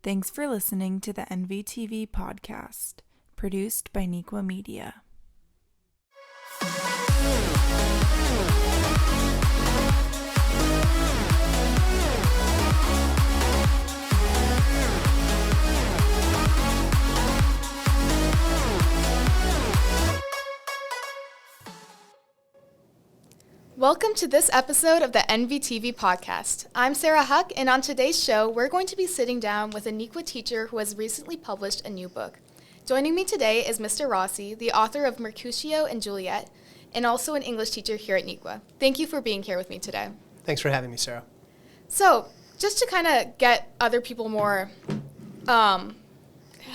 Thanks for listening to the NVTV podcast, produced by Niqua Media. Welcome to this episode of the NVTV podcast. I'm Sarah Huck, and on today's show, we're going to be sitting down with a Niqua teacher who has recently published a new book. Joining me today is Mr. Rossi, the author of Mercutio and Juliet, and also an English teacher here at Niqua. Thank you for being here with me today. Thanks for having me, Sarah. So, just to kind of get other people more, how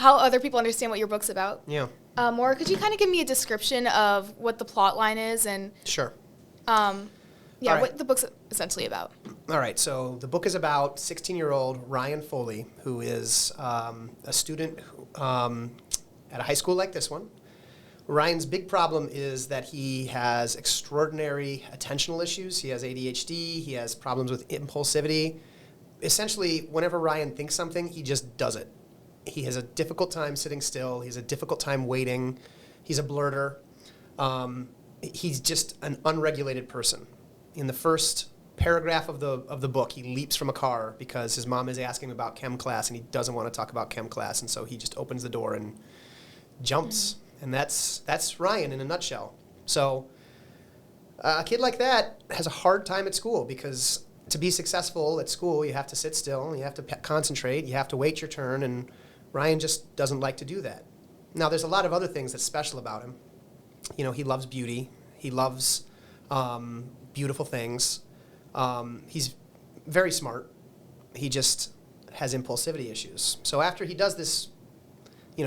other people understand what your book's about. Yeah. Could you kind of give me a description of what the plot line is and Sure. right. What the book's essentially about? All right, so the book is about 16-year-old Ryan Foley, who is a student at a high school like this one. Ryan's big problem is that he has extraordinary attentional issues. He has ADHD, he has problems with impulsivity. Essentially, whenever Ryan thinks something, he just does it. He has a difficult time sitting still. He has a difficult time waiting. He's a blurter. He's just an unregulated person. In the first paragraph of the book, he leaps from a car because his mom is asking him about chem class, and he doesn't want to talk about chem class, and so he just opens the door and jumps. And that's Ryan in a nutshell. So a kid like that has a hard time at school because to be successful at school, you have to sit still, you have to concentrate, you have to wait your turn, and Ryan just doesn't like to do that. Now, there's a lot of other things that's special about him. You know, he loves beauty. He loves beautiful things. He's very smart. He just has impulsivity issues. So after he does this,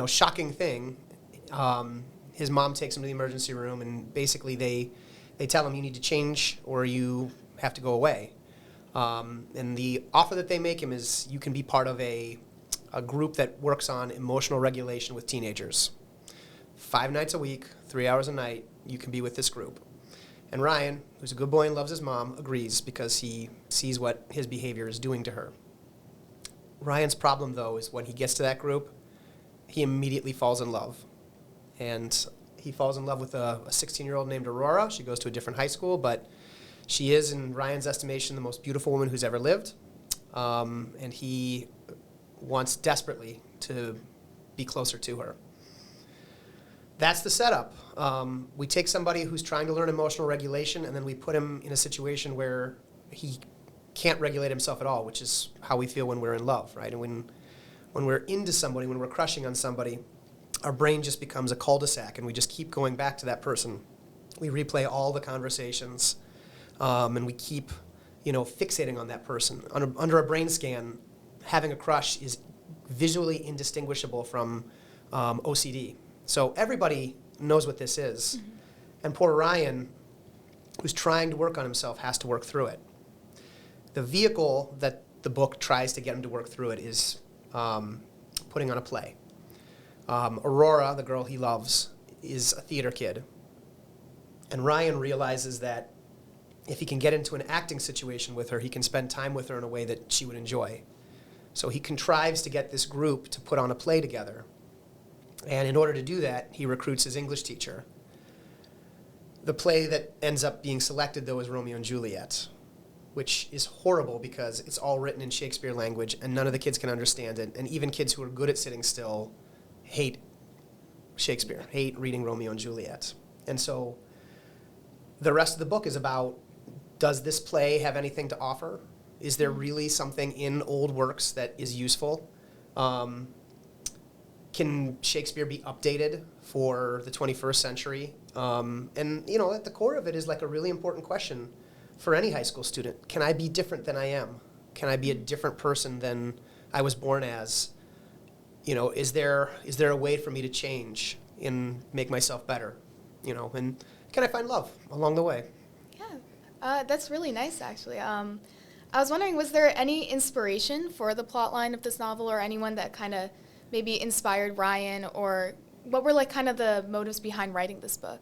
shocking thing, his mom takes him to the emergency room, and basically they tell him you need to change or you have to go away. And the offer that they make him is you can be part of a group that works on emotional regulation with teenagers. 5 nights a week, 3 hours a night, you can be with this group. And Ryan, who's a good boy and loves his mom, agrees because he sees what his behavior is doing to her. Ryan's problem, though, is when he gets to that group, he immediately falls in love. And he falls in love with a 16-year-old named Aurora. She goes to a different high school, but she is, in Ryan's estimation, the most beautiful woman who's ever lived. And he wants desperately to be closer to her. That's the setup. We take somebody who's trying to learn emotional regulation, and then we put him in a situation where he can't regulate himself at all, which is how we feel when we're in love, right? And when we're into somebody, when we're crushing on somebody, our brain just becomes a cul-de-sac, and we just keep going back to that person. We replay all the conversations, and we keep, fixating on that person. Under a brain scan, having a crush is visually indistinguishable from OCD. So everybody knows what this is. Mm-hmm. And poor Ryan, who's trying to work on himself, has to work through it. The vehicle that the book tries to get him to work through it is putting on a play. Aurora, the girl he loves, is a theater kid. And Ryan realizes that if he can get into an acting situation with her, he can spend time with her in a way that she would enjoy. So he contrives to get this group to put on a play together. And in order to do that, he recruits his English teacher. The play that ends up being selected, though, is Romeo and Juliet, which is horrible because it's all written in Shakespeare language and none of the kids can understand it. And even kids who are good at sitting still hate Shakespeare, hate reading Romeo and Juliet. And so the rest of the book is about, does this play have anything to offer? Is there really something in old works that is useful? Can Shakespeare be updated for the 21st century? And, at the core of it is like a really important question for any high school student. Can I be different than I am? Can I be a different person than I was born as? Is there a way for me to change and make myself better? And can I find love along the way? Yeah, that's really nice, actually. I was wondering, was there any inspiration for the plot line of this novel or anyone that kind of maybe inspired Ryan, or what were kind of the motives behind writing this book?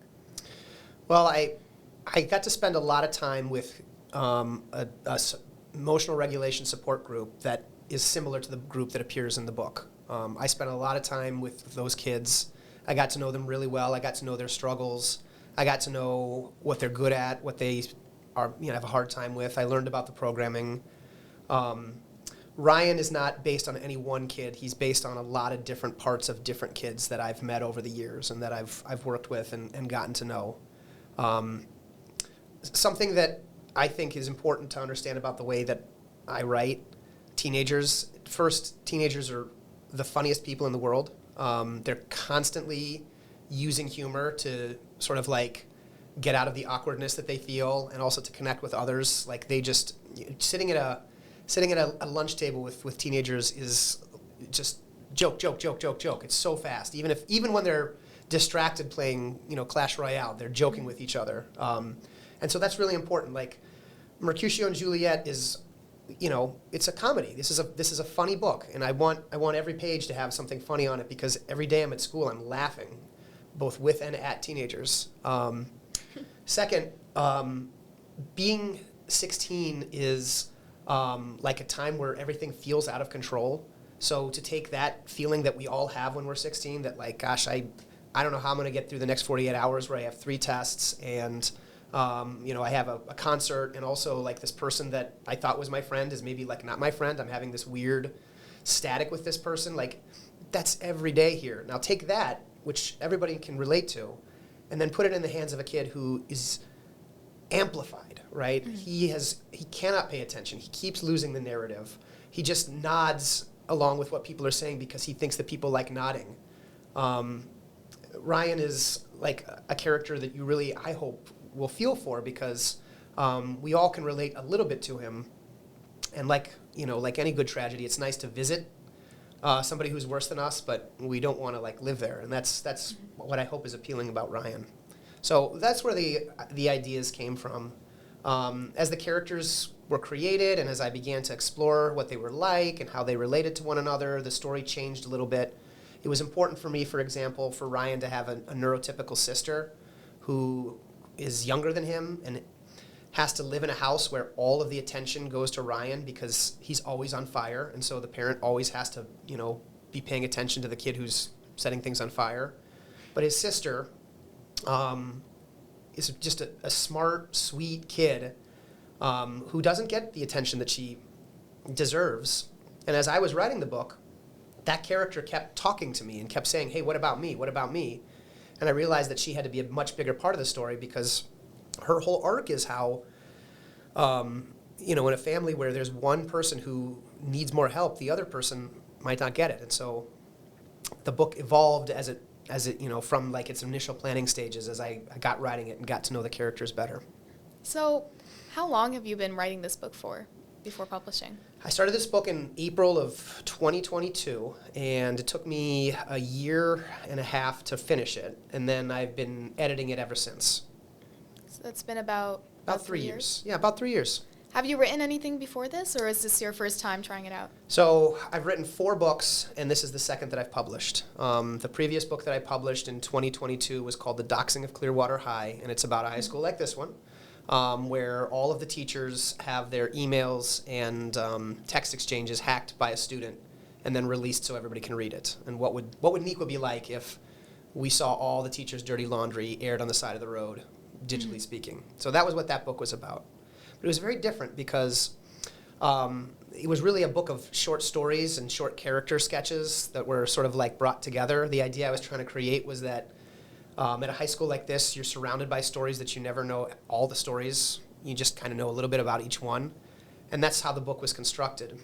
Well, I got to spend a lot of time with a emotional regulation support group that is similar to the group that appears in the book. I spent a lot of time with those kids. I got to know them really well. I got to know their struggles. I got to know what they're good at, what they are, have a hard time with. I learned about the programming. Ryan is not based on any one kid. He's based on a lot of different parts of different kids that I've met over the years and that I've worked with and gotten to know. Something that I think is important to understand about the way that I write teenagers. First, teenagers are the funniest people in the world. They're constantly using humor to sort of like get out of the awkwardness that they feel and also to connect with others. Like they just, sitting at a lunch table with teenagers is just joke. It's so fast. Even when they're distracted playing, Clash Royale, they're joking with each other. And so that's really important. Like Mercutio and Juliet is, it's a comedy. This is a funny book, and I want every page to have something funny on it because every day I'm at school I'm laughing, both with and at teenagers. Second, being 16 is like a time where everything feels out of control. So to take that feeling that we all have when we're 16, that like, gosh, I don't know how I'm going to get through the next 48 hours where I have 3 tests and I have a concert, and also like this person that I thought was my friend is maybe like not my friend. I'm having this weird static with this person. Like that's every day here. Now take that, which everybody can relate to, and then put it in the hands of a kid who is amplified, right? Mm-hmm. He cannot pay attention. He keeps losing the narrative. He just nods along with what people are saying because he thinks that people like nodding. Ryan is like a character that you really, I hope, will feel for because we all can relate a little bit to him. And like any good tragedy, it's nice to visit somebody who's worse than us, but we don't want to like live there. And that's what I hope is appealing about Ryan. So that's where the ideas came from. As the characters were created and as I began to explore what they were like and how they related to one another, the story changed a little bit. It was important for me, for example, for Ryan to have a neurotypical sister who is younger than him and has to live in a house where all of the attention goes to Ryan because he's always on fire, and so the parent always has to, be paying attention to the kid who's setting things on fire. But his sister is just a smart, sweet kid who doesn't get the attention that she deserves. And as I was writing the book, that character kept talking to me and kept saying, hey, what about me? What about me? And I realized that she had to be a much bigger part of the story because her whole arc is how, in a family where there's one person who needs more help, the other person might not get it. And so the book evolved as it from like its initial planning stages as I got writing it and got to know the characters better. So how long have you been writing this book for before publishing? I started this book in April of 2022, and it took me a year and a half to finish it, and then I've been editing it ever since. So that's been about 3 years. Yeah, about 3 years. Have you written anything before this, or is this your first time trying it out? So I've written 4 books, and this is the second that I've published. The previous book that I published in 2022 was called The Doxing of Clearwater High, and it's about a high school like this one. Where all of the teachers have their emails and text exchanges hacked by a student and then released so everybody can read it. And what would NVTV be like if we saw all the teachers' dirty laundry aired on the side of the road, digitally speaking? So that was what that book was about. But it was very different because it was really a book of short stories and short character sketches that were sort of like brought together. The idea I was trying to create was that at a high school like this, you're surrounded by stories that you never know all the stories. You just kind of know a little bit about each one. And that's how the book was constructed,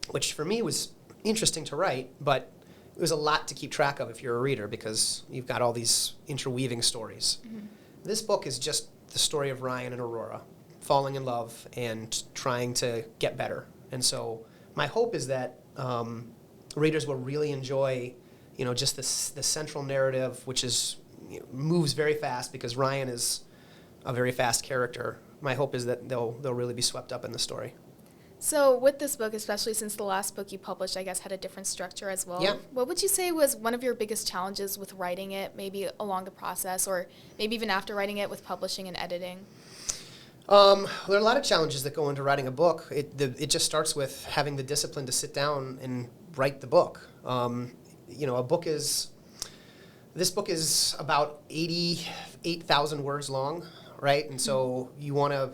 which for me was interesting to write, but it was a lot to keep track of if you're a reader because you've got all these interweaving stories. Mm-hmm. This book is just the story of Ryan and Aurora falling in love and trying to get better. And so my hope is that readers will really enjoy, just the central narrative, which is moves very fast because Ryan is a very fast character. My hope is that they'll really be swept up in the story. So with this book, especially since the last book you published, I guess, had a different structure as well. Yeah. What would you say was one of your biggest challenges with writing it, maybe along the process, or maybe even after writing it with publishing and editing? There are a lot of challenges that go into writing a book. It just starts with having the discipline to sit down and write the book. This book is about 88,000 words long, right? And so you want to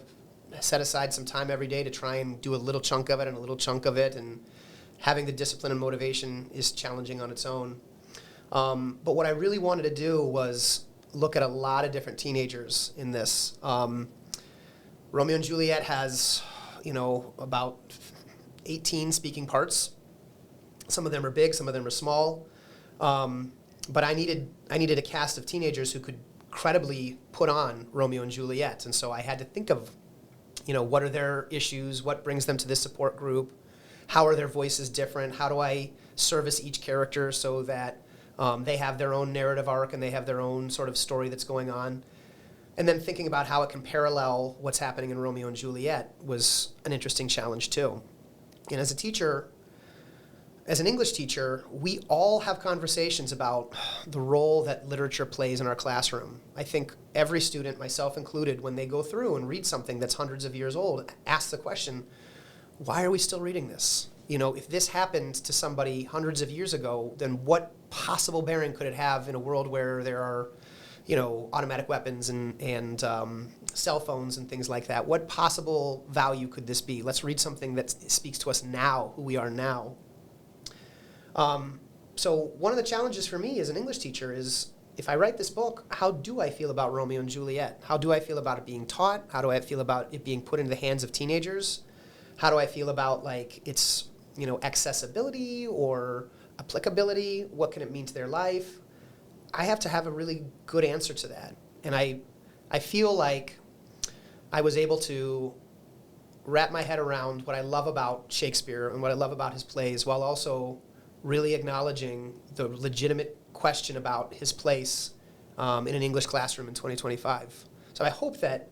set aside some time every day to try and do a little chunk of it and a little chunk of it, and having the discipline and motivation is challenging on its own. But what I really wanted to do was look at a lot of different teenagers in this. Romeo and Juliet has, about 18 speaking parts. Some of them are big, some of them are small. But I needed a cast of teenagers who could credibly put on Romeo and Juliet. And so I had to think of, what are their issues? What brings them to this support group? How are their voices different? How do I service each character so that they have their own narrative arc and they have their own sort of story that's going on? And then thinking about how it can parallel what's happening in Romeo and Juliet was an interesting challenge too. And as an English teacher, we all have conversations about the role that literature plays in our classroom. I think every student, myself included, when they go through and read something that's hundreds of years old, asks the question, why are we still reading this? If this happened to somebody hundreds of years ago, then what possible bearing could it have in a world where there are automatic weapons and cell phones and things like that? What possible value could this be? Let's read something that speaks to us now, who we are now. So one of the challenges for me as an English teacher is, if I write this book, how do I feel about Romeo and Juliet? How do I feel about it being taught? How do I feel about it being put into the hands of teenagers? How do I feel about its accessibility or applicability? What can it mean to their life? I have to have a really good answer to that. And I feel like I was able to wrap my head around what I love about Shakespeare and what I love about his plays, while also really acknowledging the legitimate question about his place in an English classroom in 2025. So I hope that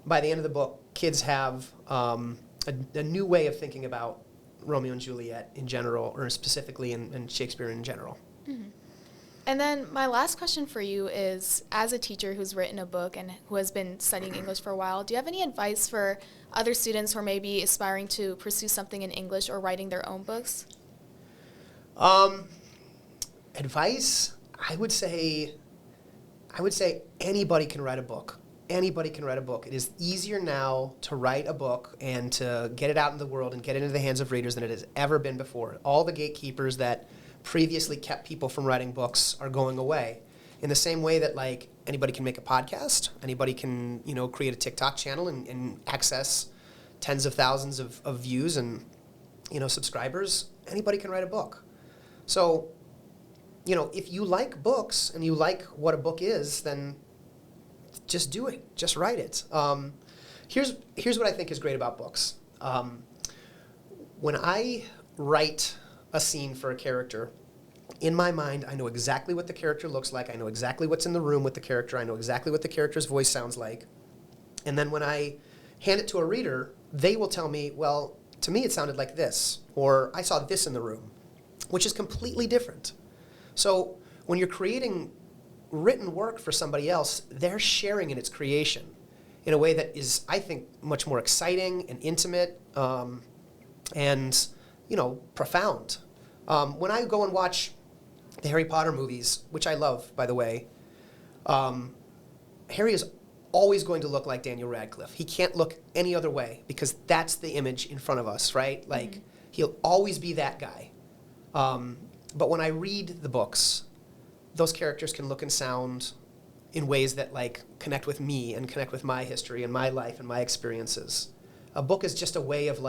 by the end of the book, kids have a new way of thinking about Romeo and Juliet in general, or specifically in Shakespeare in general. Mm-hmm. And then my last question for you is, as a teacher who's written a book and who has been studying English for a while, do you have any advice for other students who are maybe aspiring to pursue something in English or writing their own books? Advice, I would say anybody can write a book. Anybody can write a book. It is easier now to write a book and to get it out in the world and get it into the hands of readers than it has ever been before. All the gatekeepers that previously kept people from writing books are going away. In the same way that anybody can make a podcast, anybody can create a TikTok channel and access tens of thousands of views and subscribers. Anybody can write a book. So if you like books and you like what a book is, then just do it. Just write it. Here's what I think is great about books. When I write a scene for a character, in my mind, I know exactly what the character looks like. I know exactly what's in the room with the character. I know exactly what the character's voice sounds like. And then when I hand it to a reader, they will tell me, well, to me it sounded like this, or I saw this in the room, which is completely different. So when you're creating written work for somebody else, they're sharing in its creation in a way that is, I think, much more exciting and intimate and profound. When I go and watch the Harry Potter movies, which I love, by the way, Harry is always going to look like Daniel Radcliffe. He can't look any other way because that's the image in front of us, right? He'll always be that guy. But when I read the books, those characters can look and sound in ways that connect with me and connect with my history and my life and my experiences. A book is just a way of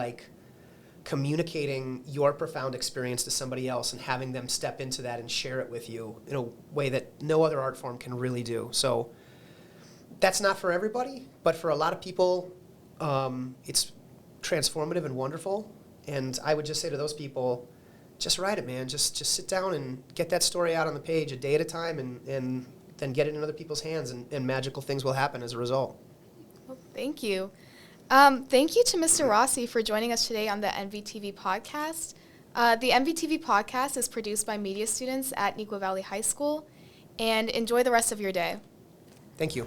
communicating your profound experience to somebody else and having them step into that and share it with you in a way that no other art form can really do. So that's not for everybody, but for a lot of people, it's transformative and wonderful. And I would just say to those people, just write it, man. Just sit down and get that story out on the page a day at a time and then get it in other people's hands, and magical things will happen as a result. Well, thank you. Thank you to Mr. Rossi for joining us today on the NVTV podcast. The NVTV podcast is produced by media students at Neuqua Valley High School, and enjoy the rest of your day. Thank you.